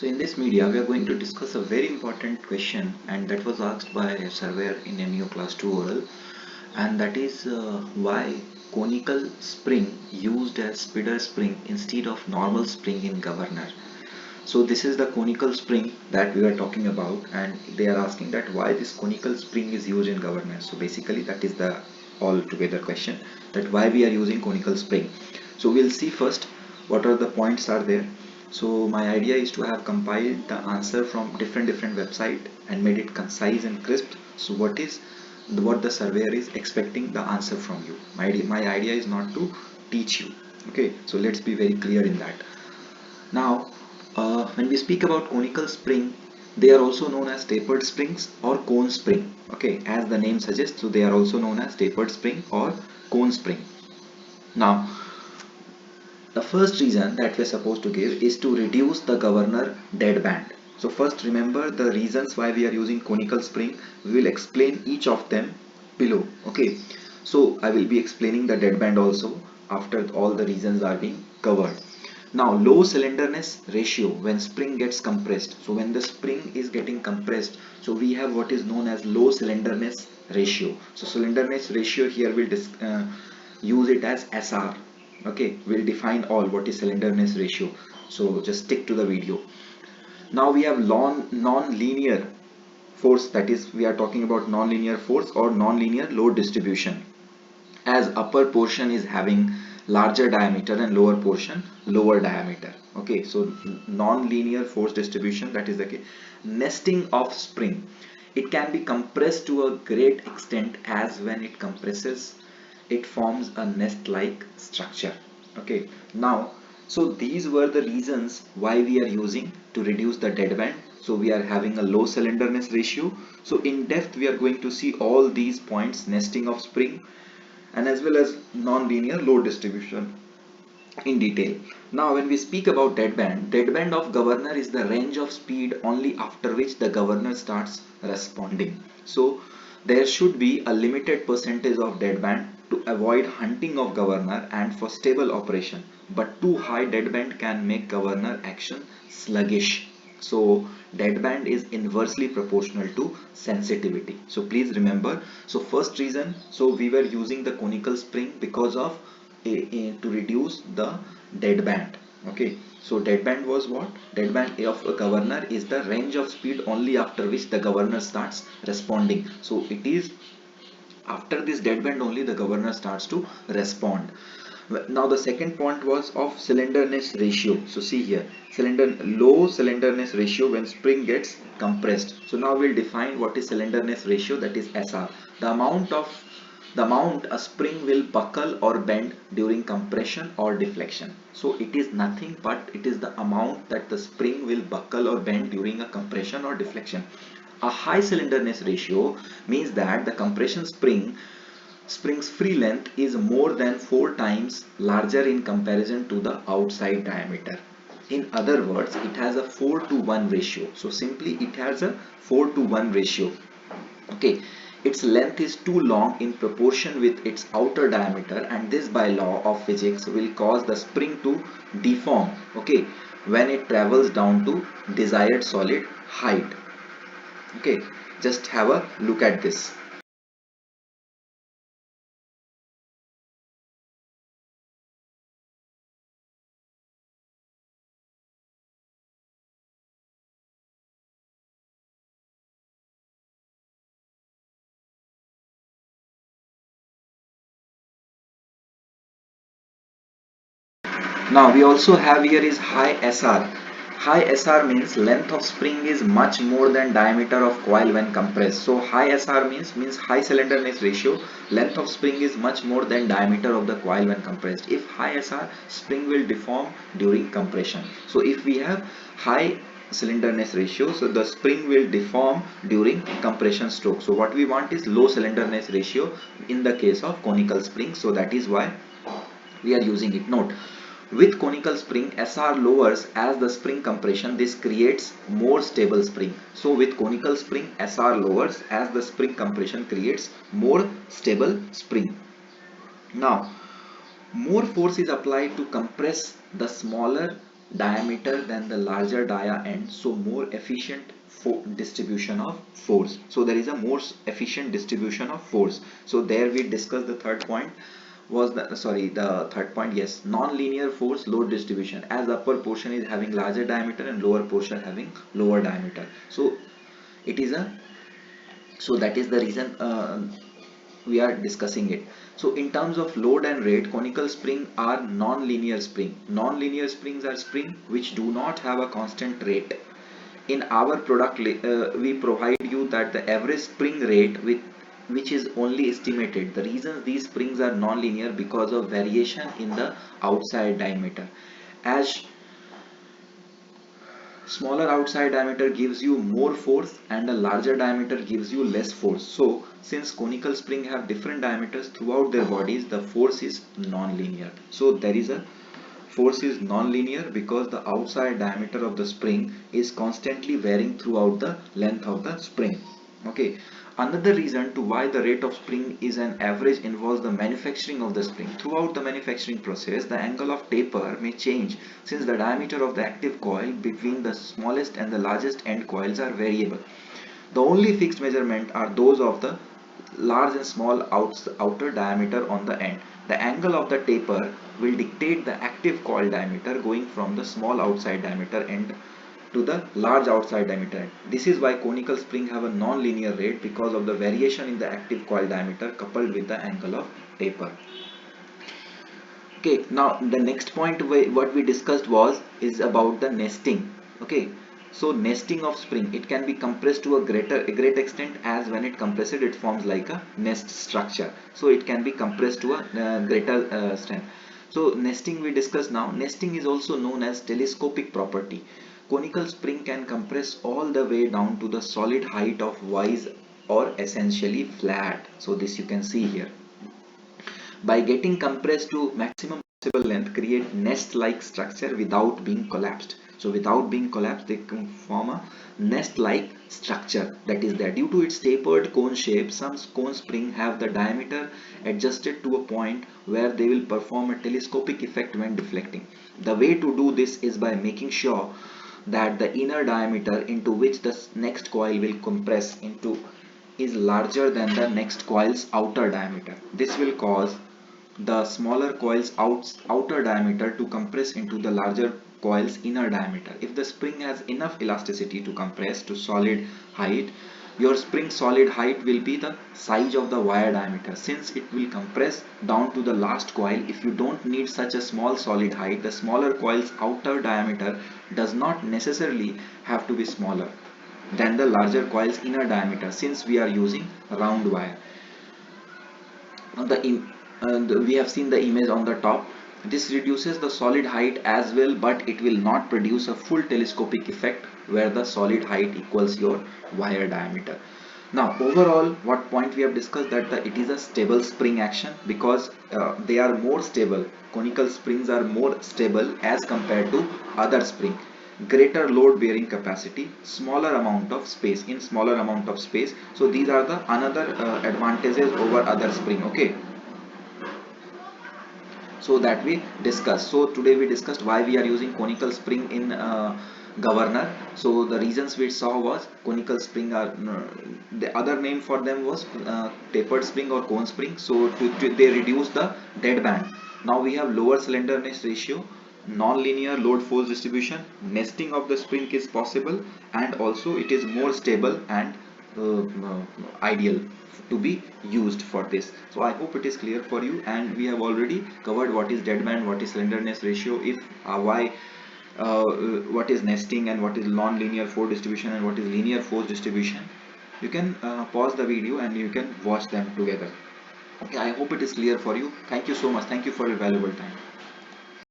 So in this media, we are going to discuss a very important question, and that was asked by a surveyor in MEO Class 2 oral, and that is why conical spring used as speeder spring instead of normal spring in governor. So this is the conical spring that we are talking about, and they are asking that why this conical spring is used in governor. So basically that is the all together question, that why we are using conical spring. So we'll see first what are the points are there. So my idea is to have compiled the answer from different website and made it concise and crisp. So what the surveyor is expecting the answer from you. My idea is not to teach you. Okay, so let's be very clear in that. Now, when we speak about conical spring, they are also known as tapered springs or cone spring. Okay, as the name suggests, so they are also known as tapered spring or cone spring. Now, the first reason that we're supposed to give is to reduce the governor dead band. So first remember the reasons why we are using conical spring. We will explain each of them below. Okay, so I will be explaining the dead band also after all the reasons are being covered. Now low cylinderness ratio when spring gets compressed. So when the spring is getting compressed, so we have what is known as low cylinderness ratio. So cylinderness ratio here will use it as SR. Okay, we'll define all what is cylinderness ratio. So just stick to the video. Now we have non-linear force, that is we are talking about non-linear force or non-linear load distribution, as upper portion is having larger diameter and lower portion lower diameter. Okay, so non-linear force distribution, that is the case. Nesting of spring, it can be compressed to a great extent, as when it compresses it forms a nest like structure. Okay, now so these were the reasons why we are using to reduce the dead band. So we are having a low cylinderness ratio. So in depth we are going to see all these points: nesting of spring and as well as non-linear load distribution in detail. Now when we speak about dead band of governor is the range of speed only after which the governor starts responding. So there should be a limited percentage of dead band to avoid hunting of governor and for stable operation, but too high dead band can make governor action sluggish. So dead band is inversely proportional to sensitivity. So please remember, so first reason, so we were using the conical spring because of to reduce the dead band. Okay, so dead band was what? Dead band of a governor is the range of speed only after which the governor starts responding. So it is after this dead band only the governor starts to respond. Now the second point was of cylinderness ratio. So see here, low cylinderness ratio when spring gets compressed. So now we'll define what is cylinderness ratio, that is SR. The amount a spring will buckle or bend during compression or deflection. So it is nothing but it is the amount that the spring will buckle or bend during a compression or deflection. A high cylinderness ratio means that the compression spring's free length is more than 4 times larger in comparison to the outside diameter. In other words, it has a 4 to 1 ratio. So simply it has a 4 to 1 ratio. Okay, its length is too long in proportion with its outer diameter, and this by law of physics will cause the spring to deform, okay, when it travels down to desired solid height. Okay, just have a look at this. Now we also have here is high SR. High SR means length of spring is much more than diameter of coil when compressed. So high SR means high cylinderness ratio. Length of spring is much more than diameter of the coil when compressed. If high SR, spring will deform during compression. So if we have high cylinderness ratio, so the spring will deform during compression stroke. So what we want is low cylinderness ratio in the case of conical spring. So that is why we are using it. Note, with conical spring, SR lowers as the spring compression. This creates more stable spring. So with conical spring, SR lowers as the spring compression creates more stable spring. Now more force is applied to compress the smaller diameter than the larger dia end, so more efficient distribution of force. So there is a more efficient distribution of force. So there we discussed the third point was the, sorry, the third point, yes, non-linear force load distribution, as upper portion is having larger diameter and lower portion having lower diameter. So it is a, so that is the reason we are discussing it. So in terms of load and rate, conical spring are non-linear spring. Non-linear springs are spring which do not have a constant rate. In our product we provide you that the average spring rate with which is only estimated. The reason these springs are non-linear because of variation in the outside diameter. As smaller outside diameter gives you more force and a larger diameter gives you less force. So since conical spring have different diameters throughout their bodies, the force is non-linear. So there is a force is non-linear because the outside diameter of the spring is constantly varying throughout the length of the spring. Okay. Another reason to why the rate of spring is an average involves the manufacturing of the spring. Throughout the manufacturing process, the angle of taper may change since the diameter of the active coil between the smallest and the largest end coils are variable. The only fixed measurement are those of the large and small outer diameter on the end. The angle of the taper will dictate the active coil diameter going from the small outside diameter end to the large outside diameter end. This is why conical spring have a non-linear rate because of the variation in the active coil diameter coupled with the angle of taper. Okay, now the next point what we discussed was is about the nesting. Okay, so nesting of spring, it can be compressed to a great extent, as when it compresses it forms like a nest structure. So it can be compressed to a greater strength. So nesting we discussed now. Nesting is also known as telescopic property. Conical spring can compress all the way down to the solid height of vise or essentially flat. So this you can see here. By getting compressed to maximum possible length, create nest-like structure without being collapsed. So without being collapsed, they can form a nest-like structure that is there. Due to its tapered cone shape, some cone spring have the diameter adjusted to a point where they will perform a telescopic effect when deflecting. The way to do this is by making sure that the inner diameter into which the next coil will compress into is larger than the next coil's outer diameter. This will cause the smaller coil's outer diameter to compress into the larger coil's inner diameter. If the spring has enough elasticity to compress to solid height, your spring solid height will be the size of the wire diameter. Since it will compress down to the last coil, if you don't need such a small solid height, the smaller coil's outer diameter does not necessarily have to be smaller than the larger coil's inner diameter, since we are using round wire. We have seen the image on the top. This reduces the solid height as well, but it will not produce a full telescopic effect where the solid height equals your wire diameter. Now overall, what point we have discussed, that it is a stable spring action because they are more stable. Conical springs are more stable as compared to other spring. Greater load bearing capacity, smaller amount of space, in smaller amount of space. So these are the another advantages over other spring. Okay, so that we discussed. So today we discussed why we are using conical spring in governor. So the reasons we saw was conical spring are the other name for them was tapered spring or cone spring. So they reduce the dead band. Now we have lower slenderness ratio, non-linear load force distribution, nesting of the spring is possible, and also it is more stable and ideal to be used for this. So I hope it is clear for you, and we have already covered what is deadband, what is slenderness ratio, if why what is nesting, and what is non-linear force distribution, and what is linear force distribution. You can pause the video and you can watch them together. Okay, I hope it is clear for you. Thank you so much. Thank you for your valuable time.